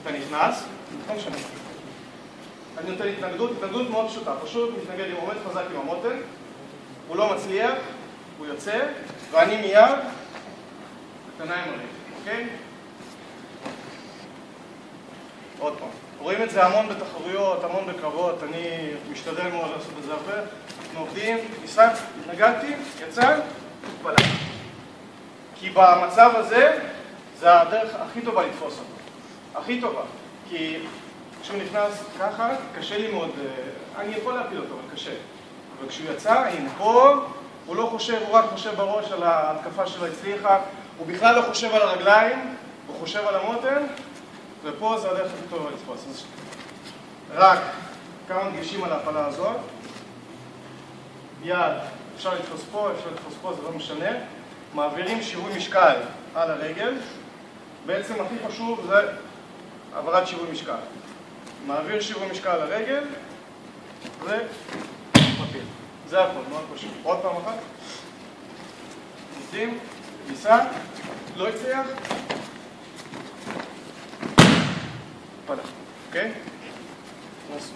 אתה נכנס, לא משנה. אני נותן התנגדות מאוד פשוטה, פשוט מתנגד עם עומד חזק עם המותן, הוא לא מצליח, הוא יוצא, ואני מיד, קטנה עם הרגל, אוקיי? עוד פעם, רואים את זה המון בתחרויות, המון בקרבות, אני משתדל מאוד לעשות את זה הרבה. אנחנו עובדים, ניסה, התנגדתי, יצא, התפלה. כי במצב הזה, זה הדרך הכי טובה לתפוס אותו. הכי טובה. כי כשהוא נכנס ככה, קשה לי מאוד, אני יכול להפיל אותו, אבל קשה. אבל כשהוא יצא, הנה פה, הוא לא חושב, הוא רק חושב בראש על ההתקפה שלו הצליחה, הוא בכלל לא חושב על הרגליים, הוא חושב על המותן, ופה זה הדרך הכי טובה לתפוס. אז רק כמה דגשים על ההפלה הזאת. יד, אפשר לתפוס פה, אפשר לתפוס פה, זה לא משנה. מעבירים שיווי משקל על הרגל. בעצם הכי חשוב זה העברת שיווי משקל. מעביר שיווי משקל על הרגל ומפיל. זה הכל, מאוד פשוט. עוד פעם אחת. נותנים, ניסה, לא הצליח. פלה, אוקיי? נעשו.